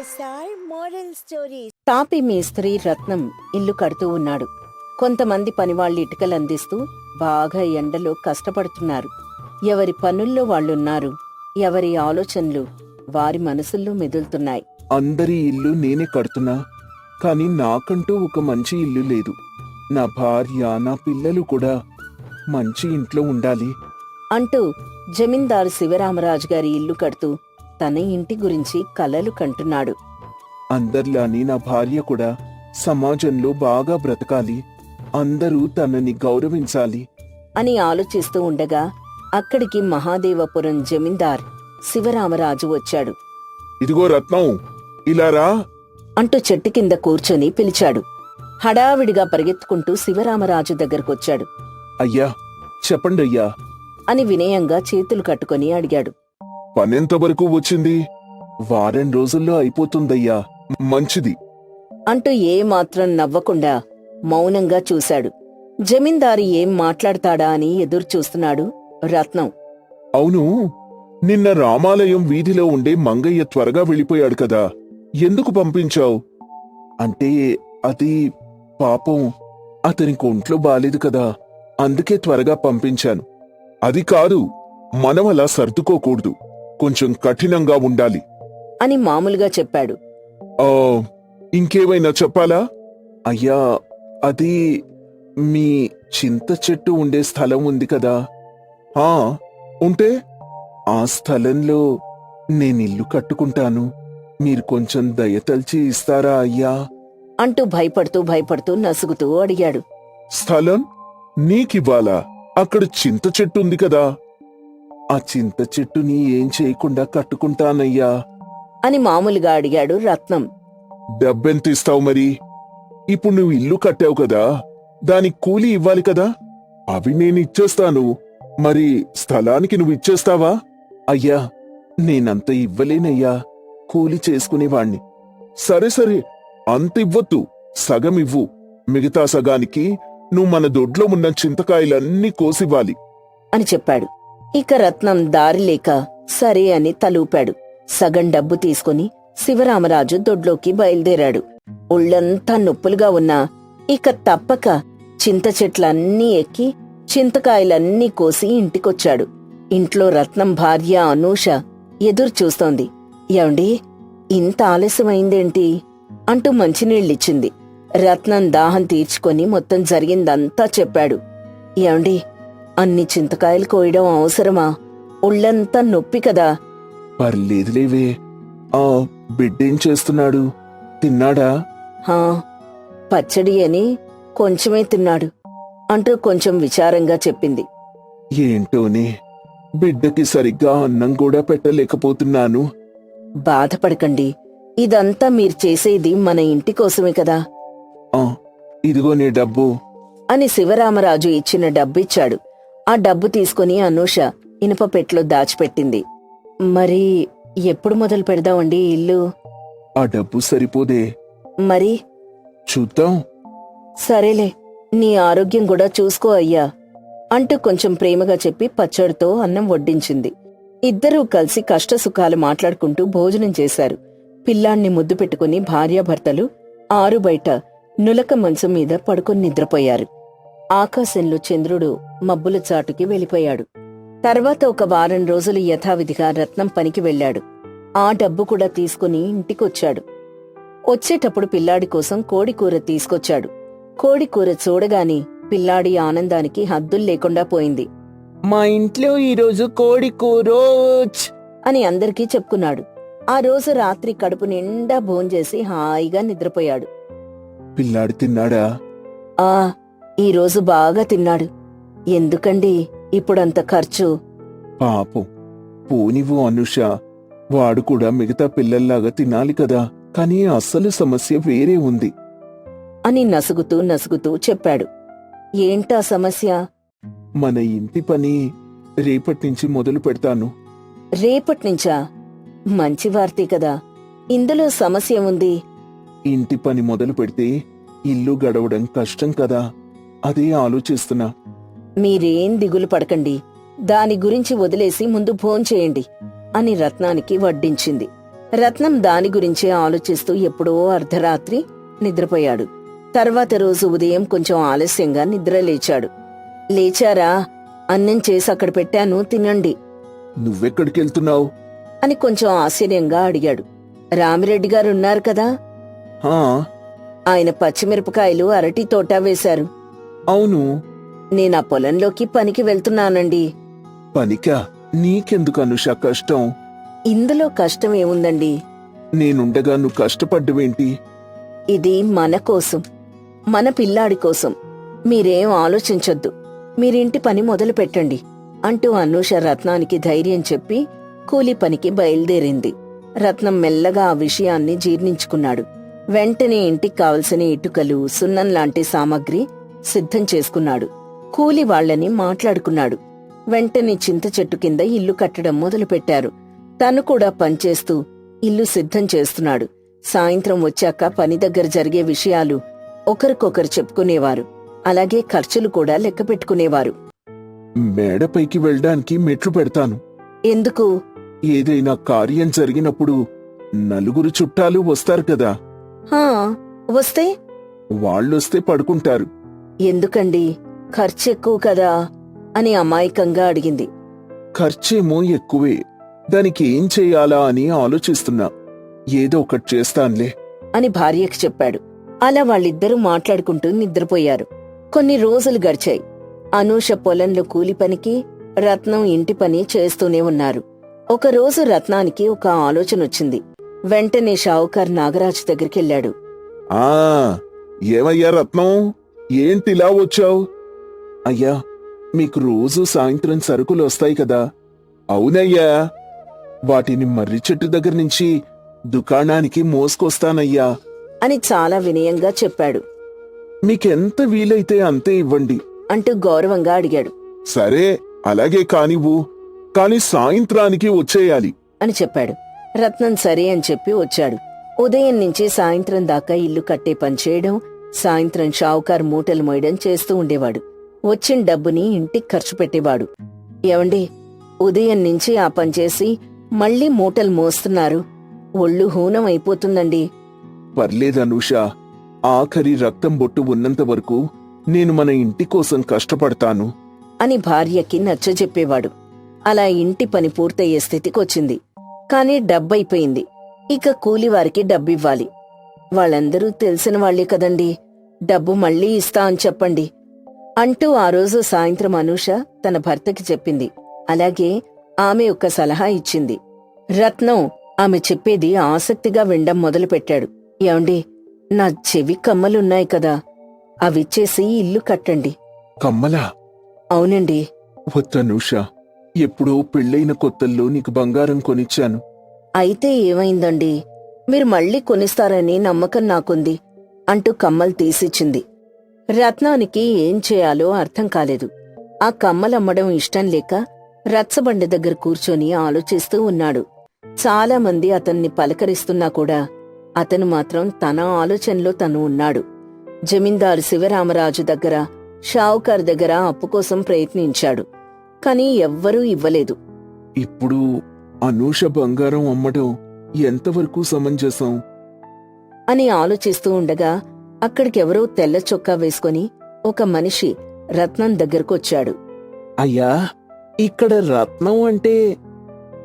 SR moral stories. తాపి మేస్త్రి రత్నం ఇల్లు కడుతూ ఉన్నాడు. కొంతమంది పనివాళ్లు ఇటుకలు అందిస్తూ బాగా ఎండలో కష్టపడుతున్నారు. ఎవరి పనుల్లో వాళ్ళున్నారు. ఎవరి ఆలోచనలు వారి మనసుల్లో మెదులుతున్నాయి. అందరి ఇల్లు నేనే కడుతున్నా, కాని నాకంటూ ఒక మంచి ఇల్లు లేదు. నా భార్య, నా పిల్లలు కూడా మంచి ఇంట్లో ఉండాలి అంటూ జమీందారు శివరామరాజు గారి ఇల్లు కడుతూ తన ఇంటి గురించి కలలు కంటున్నాడు. అందరిలాని నా భార్య కూడా సమాజంలో బాగా బ్రతకాలి, అందరూ తనని గౌరవించాలి అని ఆలోచిస్తూ ఉండగా అక్కడికి మహాదేవపురం జమీందార్ శివరామరాజు వచ్చాడు. ఇదిగో రత్నం, ఇలారా అంటూ చెట్టు కింద కూర్చొని పిలిచాడు. హడావిడిగా పరిగెత్తుకుంటూ శివరామరాజు దగ్గరకొచ్చాడు. అయ్యా, చెప్పండయ్యా అని వినయంగా చేతులు కట్టుకొని అడిగాడు. పనెంతవరకు వచ్చింది? వారం రోజుల్లో అయిపోతుందయ్యా. మంచిది అంటూ ఏమాత్రం నవ్వకుండా మౌనంగా చూశాడు. జమీందారు ఏం మాట్లాడతాడా అని ఎదురుచూస్తున్నాడు రత్నం. అవును, నిన్న రామాలయం వీధిలో ఉండే మంగయ్య త్వరగా వెళ్ళిపోయాడు కదా, ఎందుకు పంపించావు? అంటే అది పాపం, అతనికి ఒంట్లో బాలేదు కదా, అందుకే త్వరగా పంపించాను. అది కాదు, మనం అలా సర్దుకోకూడదు, కొంచెం కఠినంగా ఉండాలి అని మామూలుగా చెప్పాడు. ఇంకేమైనా చెప్పాలా? అయ్యా, అది మీ చింత చెట్టు ఉండే స్థలం ఉంది కదా, ఉంటే ఆ స్థలంలో నేనిల్లు కట్టుకుంటాను, మీరు కొంచెం దయతల్చి ఇస్తారా అయ్యా? అంటూ భయపడుతూ నసుగుతూ అడిగాడు. స్థలం నీకివ్వాలా? అక్కడ చింత చెట్టు ఉంది కదా, ఆ చింత చెట్టుని ఏం చేయకుండా కట్టుకుంటానయ్యా అని మామూలుగా అడిగాడు రత్నం. డబ్బెంత ఇస్తావు మరి? ఇప్పుడు నువ్వు ఇల్లు కట్టావు కదా, దానికి కూలీ ఇవ్వాలి కదా, అవి నేను ఇచ్చేస్తాను. మరి స్థలానికి నువ్వు ఇచ్చేస్తావా? అయ్యా, నేనంత ఇవ్వలేనయ్యా, కూలి చేసుకునేవాణ్ణి. సరే, అంత ఇవ్వొద్దు, సగం ఇవ్వు. మిగతా సగానికి నువ్వు మన దొడ్లో ఉన్న చింతకాయలన్నీ కోసివ్వాలి అని చెప్పాడు. ఇక రత్నం దారి లేక సరే అని తలూపాడు. సగం డబ్బు తీసుకుని శివరామరాజు దొడ్లోకి బయలుదేరాడు. ఒళ్లంతా నొప్పులుగా ఉన్నా ఇక తప్పక చింత చెట్లన్నీ ఎక్కి చింతకాయలన్నీ కోసి ఇంటికొచ్చాడు. ఇంట్లో రత్నం భార్య అనూష ఎదురు చూస్తోంది. ఏమండి, ఇంత ఆలస్యమైందేంటి అంటూ మంచినీళ్ళిచ్చింది. రత్నం దాహం తీర్చుకొని మొత్తం జరిగిందంతా చెప్పాడు. ఏమండి, అన్ని చింతకాయలు కోయడం అవసరమా? ఒళ్లంతా నొప్పి కదా. పర్లేదులేవే. ఆ బిడ్డేం చేస్తున్నాడు? తిన్నాడా? పచ్చడి అని కొంచెమే తిన్నాడు అంటూ కొంచెం విచారంగా చెప్పింది. ఏంటోనే, బిడ్డకి సరిగ్గా అన్నం కూడా పెట్టలేకపోతున్నాను. బాధపడకండి, ఇదంతా మీరు చేసేది మన ఇంటి కోసమే కదా. ఇదిగో నీ డబ్బు అని శివరామరాజు ఇచ్చిన డబ్బిచ్చాడు. ఆ డబ్బు తీసుకుని అనూష ఇనుప పెట్లో దాచిపెట్టింది. మరి ఎప్పుడు మొదలు పెడదామండి ఇల్లు? ఆ డబ్బు సరిపోదే. మరి చూద్దాం. సరేలే, నీ ఆరోగ్యం కూడా చూసుకో అయ్యా అంటూ కొంచెం ప్రేమగా చెప్పి పచ్చడితో అన్నం వడ్డించింది. ఇద్దరూ కలిసి కష్టసుఖాలు మాట్లాడుకుంటూ భోజనం చేశారు. పిల్లాన్ని ముద్దు పెట్టుకుని భార్యాభర్తలు ఆరు బయట నులక మంచం మీద పడుకొని నిద్రపోయారు. ఆకాశంలో చంద్రుడు మబ్బుల చాటుకి వెళ్ళిపోయాడు. తర్వాత ఒక వారం రోజులు యథావిధిగా రత్నం పనికి వెళ్లాడు. ఆ డబ్బు కూడా తీసుకుని ఇంటికొచ్చాడు. వచ్చేటప్పుడు పిల్లాడి కోసం కోడికూర తీసుకొచ్చాడు. కోడికూర చూడగాని పిల్లాడి ఆనందానికి హద్దుల్లేకుండా పోయింది. మా ఇంట్లో ఈరోజు కోడికూరోచ్ అని అందరికీ చెప్పుకున్నాడు. ఆ రోజు రాత్రి కడుపు నిండా భోంచేసి హాయిగా నిద్రపోయాడు. పిల్లాడి తిన్నాడా? ఈరోజు బాగా తిన్నాడు. ఎందుకండి ఇప్పుడంత ఖర్చు? పాపం, పోనివ్వు అనుష, వాడు కూడా మిగతా పిల్లల్లాగా తినాలి కదా. కానీ అస్సలు సమస్య వేరే ఉంది అని నసుగుతూ చెప్పాడు. ఏంటా సమస్య? మన ఇంటి పని రేపట్నుంచి మొదలు పెడతాను. రేపట్నుంచా? మంచి వార్తే కదా, ఇందులో సమస్య ఉంది. ఇంటి పని మొదలు పెడితే ఇల్లు గడవడం కష్టం కదా, అదే ఆలోచిస్తున్నా. మీరేం దిగులు పడకండి, దాని గురించి వదిలేసి ముందు భోంచేయండి అని రత్నానికి వడ్డించింది. రత్నం దాని గురించే ఆలోచిస్తూ ఎప్పుడో అర్ధరాత్రి నిద్రపోయాడు. తర్వాత రోజు ఉదయం కొంచెం ఆలస్యంగా నిద్ర లేచాడు. లేచారా, అన్నం చేసి అక్కడ పెట్టాను, తినండి నువ్వెక్కడికెళ్తున్నావు? అని కొంచెం ఆశ్చర్యంగా అడిగాడు. రామిరెడ్డి గారు ఉన్నారు కదా, హా, ఆయన పచ్చిమిరపకాయలు అరటి తోట వేశారు. అవును. నేనా పొలంలోకి పనికి వెళ్తున్నానండి. పనికా? నీకెందుకు అనుష కష్టం? ఇందులో కష్టం ఏముందండి? నేనుండగా నువ్వు కష్టపడ్డవేంటి? ఇది మన కోసం, మన పిల్లాడి కోసం. మీరేం ఆలోచించొద్దు, మీరింటి పని మొదలు పెట్టండి అంటూ అనూష రత్నానికి ధైర్యం చెప్పి కూలి పనికి బయలుదేరింది. రత్నం మెల్లగా ఆ విషయాన్ని జీర్ణించుకున్నాడు. వెంటనే ఇంటికి కావలసిన ఇటుకలు, సున్నం లాంటి సామగ్రి సిద్ధం చేసుకున్నాడు. కూలి వాళ్లని మాట్లాడుకున్నాడు. వెంటనే చింత చెట్టు కింద ఇల్లు కట్టడం మొదలుపెట్టారు. తను కూడా పనిచేస్తూ ఇల్లు సిద్ధం చేస్తున్నాడు. సాయంత్రం వచ్చాక పని దగ్గర జరిగే విషయాలు ఒకరికొకరు చెప్పుకునేవారు. అలాగే ఖర్చులు కూడా లెక్క పెట్టుకునేవారు. మేడపైకి వెళ్ళడానికి మెట్లు పెడతాను. ఎందుకు? ఏదైనా కార్యం జరిగినప్పుడు నలుగురు చుట్టాలు వస్తారు కదా, హా, వస్తే వాళ్ళొస్తే పడుకుంటారు. ఎందుకండి? ఖర్చెక్కువ కదా అని అమాయకంగా అడిగింది. ఖర్చేమో ఎక్కువే, దానికి ఏం చెయ్యాలా అని ఆలోచిస్తున్నా. ఏదో ఒకటి చేస్తాన్లే అని భార్యకి చెప్పాడు. అలా వాళ్ళిద్దరూ మాట్లాడుకుంటూ నిద్రపోయారు. కొన్ని రోజులు గడిచాయి. అనూష పొలంలో కూలి పనికి, రత్నం ఇంటి పని చేస్తూనే ఉన్నారు. ఒకరోజు రత్నానికి ఒక ఆలోచనొచ్చింది. వెంటనే షావుకార్ నాగరాజు దగ్గరికెళ్ళాడు. ఆ ఏమయ్యా రత్నం, ఏంటిలా వచ్చావు? అయ్యా, మీకు రోజు సాయంత్రం సరుకులు వస్తాయి కదా? అవునయ్యా, వాటిని మర్రి చెట్టు దగ్గర నుంచి దుకాణానికి మోసుకొస్తానయ్యా అని చాలా వినయంగా చెప్పాడు. మీకెంత వీలైతే అంతే ఇవ్వండి అంటూ గౌరవంగా అడిగాడు. సరే, అలాగే కానివ్వు, కాని సాయంత్రానికి వచ్చేయాలి అని చెప్పాడు. రత్నం సరే అని చెప్పి వచ్చాడు. ఉదయం నుంచి సాయంత్రం దాకా ఇల్లు కట్టే పని చేయడం, సాయంత్రం షావుకారు మూటలు మోయడం చేస్తూ ఉండేవాడు. వచ్చిన డబ్బుని ఇంటికి ఖర్చు పెట్టేవాడు. ఏవండి, ఉదయం నుంచి ఆ పని చేసి మళ్లీ మూటలు మోస్తున్నారు, ఒళ్ళు హూనం అయిపోతుందండి. పర్లేదనూష, ఆఖరి రక్తం బొట్టు ఉన్నంత వరకు నేను మన ఇంటి కోసం కష్టపడతాను అని భార్యకి నచ్చజెప్పేవాడు. అలా ఇంటి పని పూర్తయ్యే స్థితికొచ్చింది. కాని డబ్బైపోయింది. ఇక కూలివారికి డబ్బివ్వాలి. వాళ్ళందరూ తెలిసిన వాళ్లే కదండి, డబ్బు మళ్లీ ఇస్తా అని చెప్పండి అంటూ ఆ రోజు సాయంత్రం అనూష తన భర్తకి చెప్పింది. అలాగే ఆమె ఒక సలహా ఇచ్చింది. రత్నం ఆమె చెప్పేది ఆసక్తిగా వినడం మొదలుపెట్టాడు. ఏమండి, నా చెవి కమ్మలున్నాయి కదా, అవిచ్చేసి ఇల్లు కట్టండి. కమ్మలా? అవునండి. వద్దనూష, ఎప్పుడో పెళ్ళైన కొత్తల్లో నీకు బంగారం కొనిచ్చాను. అయితే ఏమైందండి? మీరు మళ్లీ కొనిస్తారని నమ్మకం నాకుంది అంటూ కమ్మలు తీసిచ్చింది. రత్నానికి ఏం చేయాలో అర్థం కాలేదు. ఆ కమ్మలమ్మడం ఇష్టం లేక రచ్చబండ దగ్గర కూర్చొని ఆలోచిస్తూ ఉన్నాడు. చాలా మంది అతన్ని పలకరిస్తున్నా కూడా అతను మాత్రం తన ఆలోచనలో తను ఉన్నాడు. జమీందారు శివరామరాజు దగ్గర, షావుకారు దగ్గర అప్పు కోసం ప్రయత్నించాడు. కాని ఎవ్వరూ ఇవ్వలేదు. ఇప్పుడు అనూష బంగారం అమ్మడం ఎంతవరకు సమంజసం అని ఆలోచిస్తూ ఉండగా అక్కడికెవరో తెల్ల చొక్కా వేసుకుని ఒక మనిషి రత్నం దగ్గరకొచ్చాడు. అయ్యా, ఇక్కడ రత్నం అంటే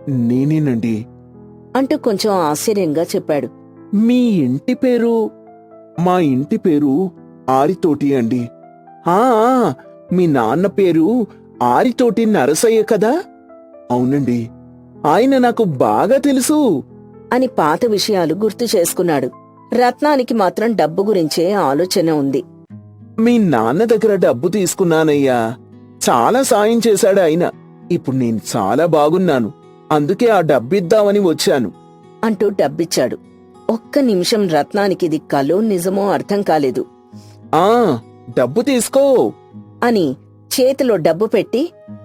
నేనేనండి అంటూ కొంచెం ఆశ్చర్యంగా చెప్పాడు. మీ ఇంటి పేరు? మా ఇంటి పేరు ఆరితోటి అండి. ఆ, మీ నాన్న పేరు ఆరితోటి నరసయ్య కదా? అవునండి, ఆయన నాకు బాగా తెలుసు అని పాత విషయాలు గుర్తు చేసుకున్నాడు. రత్నానికి మాత్రం డబ్బు గురించే ఆలోచన ఉంది. మీ నాన్న దగ్గర డబ్బు తీసుకున్నానయ్యా, చాలా సాయం చేశాడు ఆయన. ఇప్పుడు నేను చాలా బాగున్నాను, అందుకే ఆ డబ్బిద్దామని వచ్చాను అంటూ డబ్బిచ్చాడు. ఒక్క నిమిషం రత్నానికి ఇది కలో నిజమో అర్థం కాలేదు. ఆ, డబ్బు తీసుకో అని చేతిలో డబ్బు పెట్టి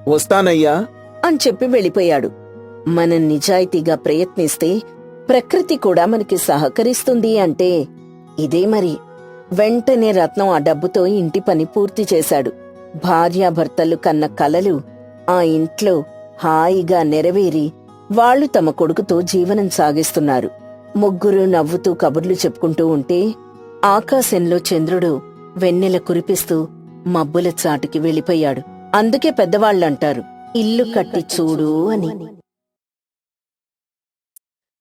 వస్తానయ్యా అని చెప్పి వెళ్ళిపోయాడు. మనం నిజాయితీగా ప్రయత్నిస్తే ప్రకృతి కూడా మనకి సహకరిస్తుంది అంటే ఇదే మరి. వెంటనే రత్నం ఆ డబ్బుతో ఇంటి పని పూర్తి చేశాడు. భార్యాభర్తలు కన్న కలలు ఆ ఇంట్లో హాయిగా నెరవేరి వాళ్ళు తమ కొడుకుతో జీవనం సాగిస్తున్నారు. ముగ్గురు నవ్వుతూ కబుర్లు చెప్పుకుంటూ ఉంటే ఆకాశంలో చంద్రుడు వెన్నెల కురిపిస్తూ మబ్బుల చాటుకి వెళ్ళిపోయాడు. అందుకే పెద్దవాళ్లంటారు, ఇల్లు కట్టి చూడు అని.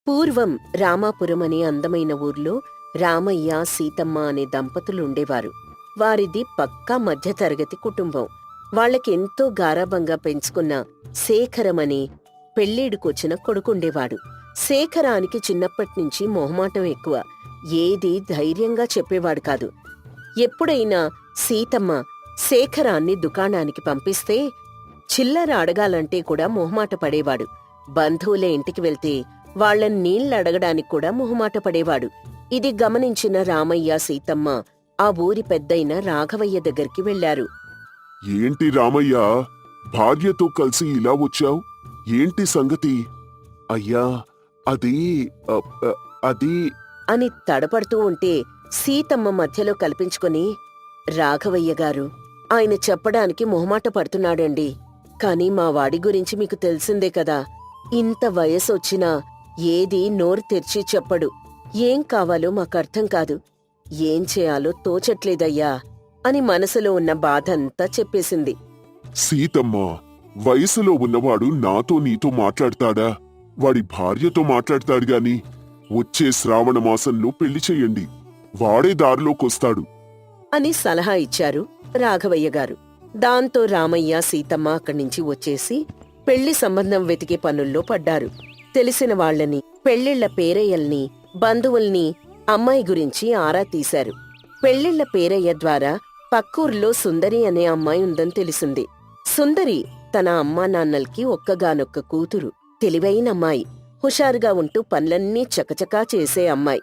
పూర్వం రామాపురం అనే అందమైన ఊర్లో రామయ్య, సీతమ్మ అనే దంపతులుండేవారు. వారిది పక్కా మధ్యతరగతి కుటుంబం. వాళ్ళకెంతో గారాబంగా పెంచుకున్న శేఖరమని పెళ్ళీడుకొచ్చిన కొడుకుండేవాడు. శేఖరానికి చిన్నప్పట్నుంచి మొహమాటం ఎక్కువ. ఏదీ ధైర్యంగా చెప్పేవాడు కాదు. ఎప్పుడైనా సీతమ్మ శేఖరాన్ని దుకాణానికి పంపిస్తే చిల్లర అడగాలంటే కూడా మొహమాట పడేవాడు. బంధువుల ఇంటికి వెళ్తే వాళ్లని నీళ్లడగడానికి కూడా మొహమాట పడేవాడు. ఇది గమనించిన రామయ్య, సీతమ్మ ఆ ఊరి పెద్దయిన రాఘవయ్య దగ్గరికి వెళ్లారు. ఏంటి రామయ్య, భార్యతో కలిసి ఇలా వచ్చావు? ఏంటి సంగతి? అయ్యా, అది అ, అ, అది అని తడపడుతూ ఉంటే సీతమ్మ మధ్యలో కల్పించుకుని, రాఘవయ్య గారు, ఆయన చెప్పడానికి మొహమాట పడుతున్నాడండి. కాని మా వాడి గురించి మీకు తెలిసిందే కదా, ఇంత వయసొచ్చినా ఏదీ నోరు తెరిచి చెప్పడు. ఏం కావాలో మాకర్థం కాదు. ఏం చేయాలో తోచట్లేదయ్యా అని మనసులో ఉన్న బాధంతా చెప్పేసింది. సీతమ్మ, వయసులో ఉన్నవాడు నాతో నీతో మాట్లాడతాడా? వాడి భార్యతో మాట్లాడతాడు గాని వచ్చే శ్రావణ మాసంలో పెళ్లి చెయ్యండి, వాడే దారిలోకొస్తాడు అని సలహా ఇచ్చారు రాఘవయ్య గారు. దాంతో రామయ్య, సీతమ్మ అక్కడ్నించి వచ్చేసి పెళ్లి సంబంధం వెతికే పనుల్లో పడ్డారు. తెలిసిన వాళ్లని, పెళ్లిళ్ల పేరయ్యల్ని, బంధువుల్ని అమ్మాయి గురించి ఆరా తీశారు. పెళ్లిళ్ల పేరయ్య ద్వారా పక్కూర్లో సుందరి అనే అమ్మాయి ఉందని తెలిసింది. సుందరి తన అమ్మా నాన్నల్కి ఒక్కగానొక్క కూతురు. తెలివైన అమ్మాయి, హుషారుగా ఉంటూ పనులన్నీ చకచకా చేసే అమ్మాయి.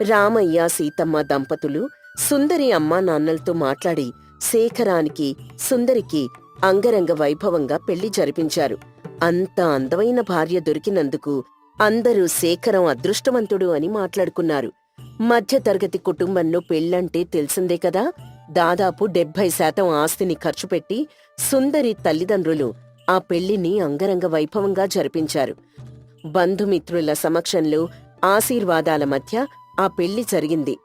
రామయ్య, సీతమ్మ దంపతులు సుందరి అమ్మా నాన్నలతో మాట్లాడి శేఖరానికి, సుందరికి అంగరంగ వైభవంగా పెళ్లి జరిపించారు. అంత అందమైన భార్య దొరికినందుకు అందరూ శేఖరం అదృష్టవంతుడు అని మాట్లాడుకున్నారు. మధ్యతరగతి కుటుంబంలో పెళ్లంటే తెలిసిందే కదా, దాదాపు 70% ఆస్తిని ఖర్చుపెట్టి సుందరి తల్లిదండ్రులు ఆ పెళ్లిని అంగరంగ వైభవంగా జరిపించారు. బంధుమిత్రుల సమక్షంలో ఆశీర్వాదాల మధ్య ఆ పెళ్లి జరిగింది.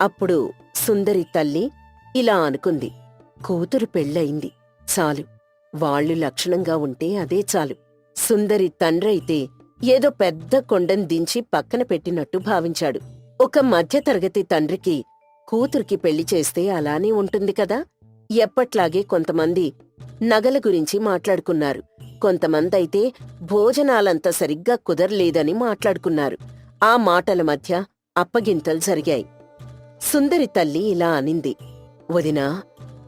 అప్పుడు సుందరి తల్లి ఇలా అనుకుంది, కూతురు పెళ్ళయింది, చాలు, వాళ్ళు లక్షణంగా ఉంటే అదే చాలు. సుందరి తండ్రైతే ఏదో పెద్ద కొండను దించి పక్కన పెట్టినట్టు భావించాడు. ఒక మధ్యతరగతి తండ్రికి కూతురికి పెళ్లి చేస్తే అలానే ఉంటుంది కదా. ఎప్పట్లాగే కొంతమంది నగల గురించి మాట్లాడుకున్నారు. కొంతమందైతే భోజనాలంత సరిగ్గా కుదరలేదని మాట్లాడుకున్నారు. ఆ మాటల మధ్య అప్పగింతలు జరిగాయి. సుందరి తల్లి ఇలా అనింది, వదినా,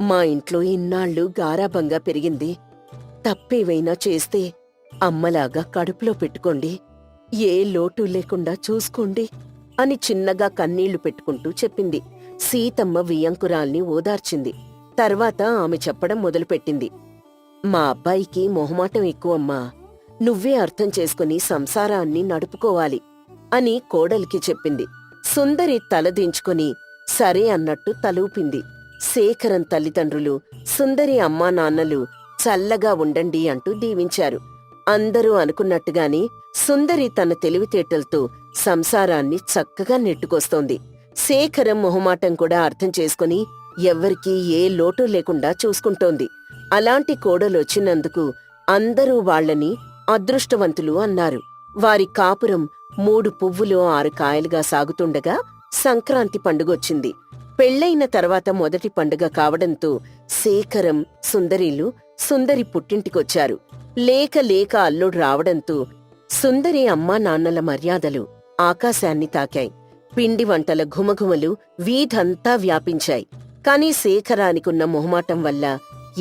మా ఇంట్లో ఇన్నాళ్లు గారాబంగా పెరిగింది. తప్పేవైనా చేస్తే అమ్మలాగా కడుపులో పెట్టుకోండి, ఏ లోటు లేకుండా చూసుకోండి అని చిన్నగా కన్నీళ్లు పెట్టుకుంటూ చెప్పింది. సీతమ్మ వియంకురాల్ని ఓదార్చింది. తర్వాత ఆమె చెప్పడం మొదలుపెట్టింది, మా అబ్బాయికి మొహమాటం ఎక్కువమ్మా, నువ్వే అర్థం చేసుకుని సంసారాన్ని నడుపుకోవాలి అని కోడలికి చెప్పింది. సుందరి తలదించుకుని సరే అన్నట్టు తలూపింది. శేఖరం తల్లిదండ్రులు, సుందరి అమ్మా నాన్నలు చల్లగా ఉండండి అంటూ దీవించారు. అందరూ అనుకున్నట్టుగానే సుందరి తన తెలివితేటలతో సంసారాన్ని చక్కగా నెట్టుకొస్తోంది. శేఖరం మొహమాటం కూడా అర్థం చేసుకుని ఎవ్వరికీ ఏ లోటు లేకుండా చూసుకుంటోంది. అలాంటి కోడలొచ్చినందుకు అందరూ వాళ్లని అదృష్టవంతులు అన్నారు. వారి కాపురం 3 పువ్వులు 6 కాయలుగా సాగుతుండగా సంక్రాంతి పండుగొచ్చింది. పెళ్లైన తర్వాత మొదటి పండుగ కావడంతో శేఖరం, సుందరీలు సుందరి పుట్టింటికొచ్చారు. లేక లేక అల్లుడు రావడంతో సుందరి అమ్మా నాన్నల మర్యాదలు ఆకాశాన్ని తాకాయి. పిండి వంటల ఘుమఘుమలు వీధంతా వ్యాపించాయి. కాని శేఖరానికున్న మొహమాటం వల్ల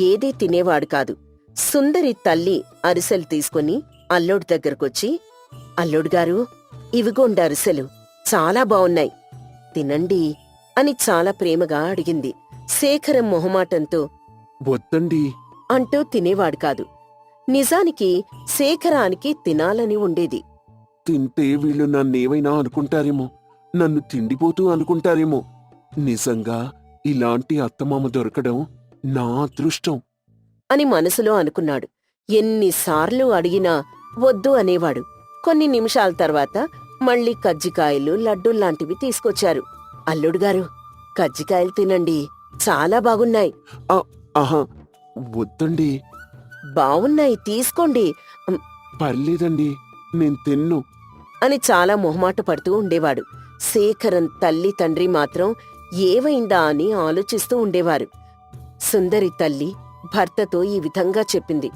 ఏదీ తినేవాడు కాదు. సుందరి తల్లి అరిసెలు తీసుకుని అల్లుడి దగ్గరకొచ్చి, అల్లుడుగారు, ఇవిగోండి అరిసెలు, చాలా బావున్నాయి, తినండి అని చాలా ప్రేమగా అడిగింది. శేఖరం మొహమాటంతో వద్దండి అంటూ తినేవాడు కాదు. నిజానికి శేఖరానికి తినాలని ఉండేది. తింటే వీళ్ళు నన్నేమైనా అనుకుంటారేమో, నన్ను తిండిపోతూ అనుకుంటారేమో. నిజంగా ఇలాంటి అత్తమామ దొరకడం నా అదృష్టం అని మనసులో అనుకున్నాడు. ఎన్నిసార్లు అడిగినా వద్దు అనేవాడు. కొన్ని నిమిషాల తర్వాత మళ్ళీ కజ్జికాయలు లడ్డూల్లాంటివి తీసుకొచ్చారు. అల్లుడుగారు, కజ్జికాయలు తినండి, చాలా బాగున్నాయి. ఆహా, వద్దండి. బావున్నాయి, తీసుకోండి పర్లేదండి, నేను తిన్ను. అని చాలా మొహమాట పడుతూ ఉండేవాడు. శేఖరన్ తల్లి తండ్రి మాత్రం ఏవైందా అని ఆలోచిస్తూ ఉండేవారు. సుందరి తల్లి భర్తతో ఈ విధంగా చెప్పింది.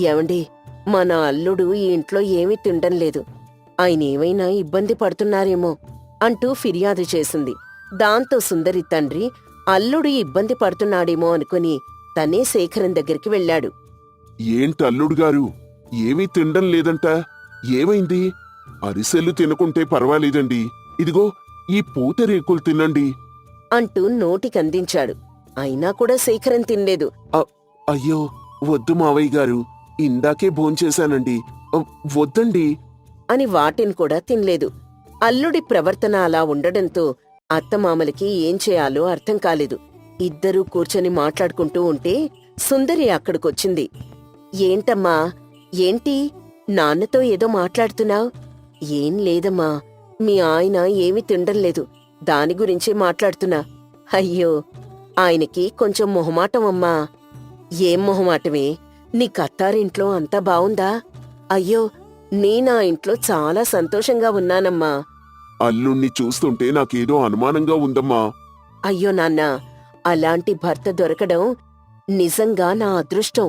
ఏమండి, మన అల్లుడు ఈ ఇంట్లో ఏమీ తినడం లేదు, ఆయన ఏమైనా ఇబ్బంది పడుతున్నారేమో అంటూ ఫిర్యాదు చేసింది. దాంతో సుందరి తండ్రి అల్లుడు ఇబ్బంది పడుతున్నాడేమో అనుకుని తనే శేఖరన్ దగ్గరికి వెళ్ళాడు. ఏంటి అల్లుడు గారు, ఏమీ తినడం లేదంట? ఏమైంది? అరిసెలు తినకుంటే పర్వాలేదండి, ఇదిగో ఈ పూతరేకులు తినండి అంటూ నోటికందించాడు. అయినా కూడా శేఖరన్ తినలేదు. అయ్యో, వద్దు మావయ్య గారు, ఇందాకే భోంచేశానండి. వద్దండి అని వాటిని కూడా తినలేదు. అల్లుడి ప్రవర్తన అలా ఉండడంతో అత్తమామలకి ఏం చేయాలో అర్థం కాలేదు. ఇద్దరూ కూర్చొని మాట్లాడుకుంటూ ఉంటే సుందరి అక్కడికొచ్చింది. ఏంటమ్మా, ఏంటి నాన్నతో ఏదో మాట్లాడుతున్నావ్? ఏం లేదమ్మా, మీ ఆయన ఏమీ తినడం లేదు, దాని గురించే మాట్లాడుతున్నా. అయ్యో, ఆయనకి కొంచెం మొహమాటం అమ్మా. ఏం మొహమాటమే? నీ కత్తారింట్లో అంతా బావుందా? అయ్యో, నేనా ఇంట్లో చాలా సంతోషంగా ఉన్నానమ్మా. అల్లుణ్ణి చూస్తుంటే నాకేదో అనుమానంగా ఉందమ్మా. అయ్యో నాన్నా, అలాంటి భర్త దొరకడం నిజంగా నా అదృష్టం.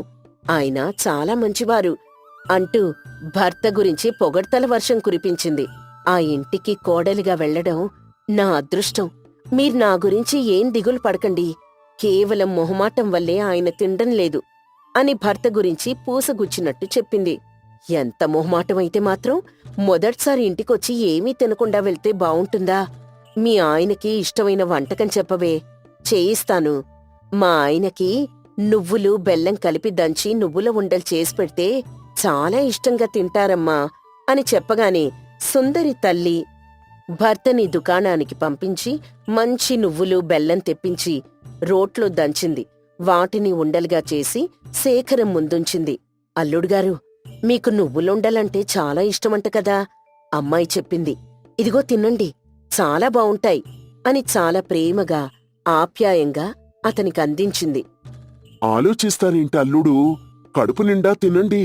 ఆయన చాలా మంచివారు అంటూ భర్త గురించి పొగడ్తల వర్షం కురిపించింది. ఆ ఇంటికి కోడలిగా వెళ్లడం నా అదృష్టం. మీరు నా గురించి ఏం దిగులు పడకండి, కేవలం మొహమాటం వల్లే ఆయన తినడం లేదు అని భర్త గురించి పూసగుచ్చినట్టు చెప్పింది. ఎంత మొహమాటమైతే మాత్రం మొదటిసారి ఇంటికొచ్చి ఏమీ తినకుండా వెళ్తే బావుంటుందా? మీ ఆయనకి ఇష్టమైన వంటకం చెప్పవే, చేయిస్తాను. మా ఆయనకి నువ్వులు బెల్లం కలిపి దంచి నువ్వుల ఉండలు చేసి పెడితే చాలా ఇష్టంగా తింటారమ్మా అని చెప్పగానే సుందరి తల్లి భర్తని దుకాణానికి పంపించి మంచి నువ్వులు బెల్లం తెప్పించి రోట్లో దంచింది. వాటిని ఉండలుగా చేసి శేఖరం ముందుంచింది. అల్లుడుగారు, మీకు నువ్వులుండలంటే చాలా ఇష్టమంట కదా, అమ్మాయి చెప్పింది. ఇదిగో తినండి, చాలా బావుంటాయి అని చాలా ప్రేమగా ఆప్యాయంగా అతనికందించింది. ఆలోచిస్తారేంటి అల్లుడు, కడుపు నిండా తినండి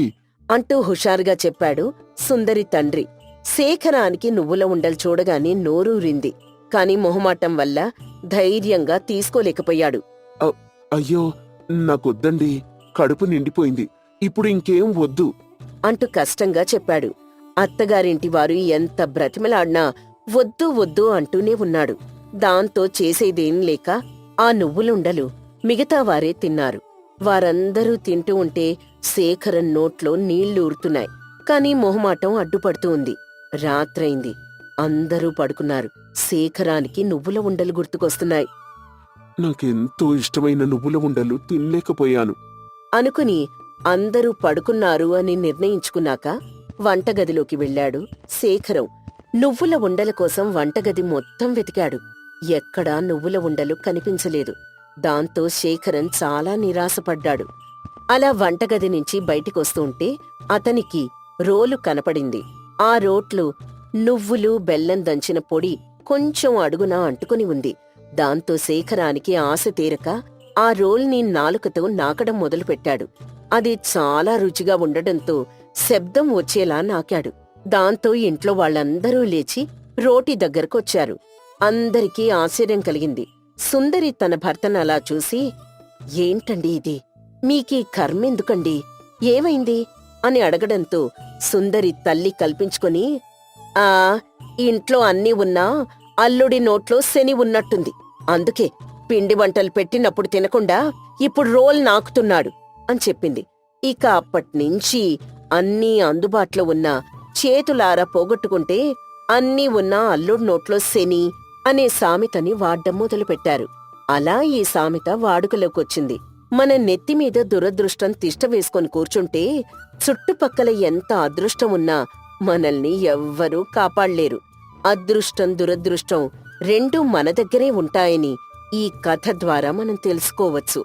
అంటూ హుషారుగా చెప్పాడు సుందరి తండ్రి. శేఖరానికి నువ్వుల ఉండలు చూడగానే నోరూరింది. కాని మొహమాటం వల్ల ధైర్యంగా తీసుకోలేకపోయాడు. అయ్యో, నాకొద్దండి, కడుపు నిండిపోయింది, ఇప్పుడు ఇంకేం వద్దు అంటూ కష్టంగా చెప్పాడు. అత్తగారింటి వారు ఎంత బ్రతిమలాడినా వద్దు వద్దు అంటూనే ఉన్నాడు. దాంతో చేసేదేం లేక ఆ నువ్వులుండలు మిగతా వారే తిన్నారు. వారందరూ తింటూ ఉంటే శేఖరన్ నోట్లో నీళ్లూరుతున్నాయి. కాని మొహమాటం అడ్డుపడుతూ ఉంది. రాత్రైంది. అందరూ పడుకున్నారు. శేఖరానికి నువ్వుల ఉండలు గుర్తుకొస్తున్నాయి. నాకెంతో ఇష్టమైన నువ్వుల ఉండలు తినలేకపోయాను అనుకుని అందరూ పడుకున్నారు అని నిర్ణయించుకున్నాక వంటగదిలోకి వెళ్ళాడు శేఖరం. నువ్వుల ఉండల కోసం వంటగది మొత్తం వెతికాడు. ఎక్కడా నువ్వుల ఉండలు కనిపించలేదు. దాంతో శేఖరన్ చాలా నిరాశపడ్డాడు. అలా వంటగది నుంచి బయటికొస్తుంటే అతనికి రోలు కనపడింది. ఆ రోట్లు నువ్వులు బెల్లం దంచిన పొడి కొంచెం అడుగున అంటుకుని ఉంది. దాంతో శేఖరానికి ఆశ తీరక ఆ రోల్ని నాలుకతో నాకడం మొదలుపెట్టాడు. అది చాలా రుచిగా ఉండడంతో శబ్దం వచ్చేలా నాకాడు. దాంతో ఇంట్లో వాళ్ళందరూ లేచి రోటి దగ్గరకొచ్చారు. అందరికీ ఆశ్చర్యం కలిగింది. సుందరి తన భర్తను అలా చూసి, ఏంటండి ఇది, మీకీ కర్మెందుకండి, ఏమైంది అని అడగడంతో సుందరి తల్లి కల్పించుకొని, ఆ ఇంట్లో అన్నీ ఉన్నా అల్లుడి నోట్లో శని ఉన్నట్టుంది, అందుకే పిండి వంటలు పెట్టినప్పుడు తినకుండా ఇప్పుడు రోల్ నాకుతున్నాడు అని చెప్పింది. ఇక అప్పట్నుంచి అన్నీ అందుబాటులో ఉన్నా చేతులారా పోగొట్టుకుంటే అన్నీ ఉన్నా అల్లుడి నోట్లో శని అనే సామెతని వాడ్డం మొదలుపెట్టారు. అలా ఈ సామెత వాడుకలోకొచ్చింది. మన నెత్తిమీద దురదృష్టం తిష్ట వేసుకొని కూర్చుంటే చుట్టుపక్కల ఎంత అదృష్టం ఉన్నా మనల్ని ఎవ్వరూ కాపాడలేరు. అదృష్టం దురదృష్టం రెండూ మన దగ్గరే ఉంటాయని ఈ కథ ద్వారా మనం తెలుసుకోవచ్చు.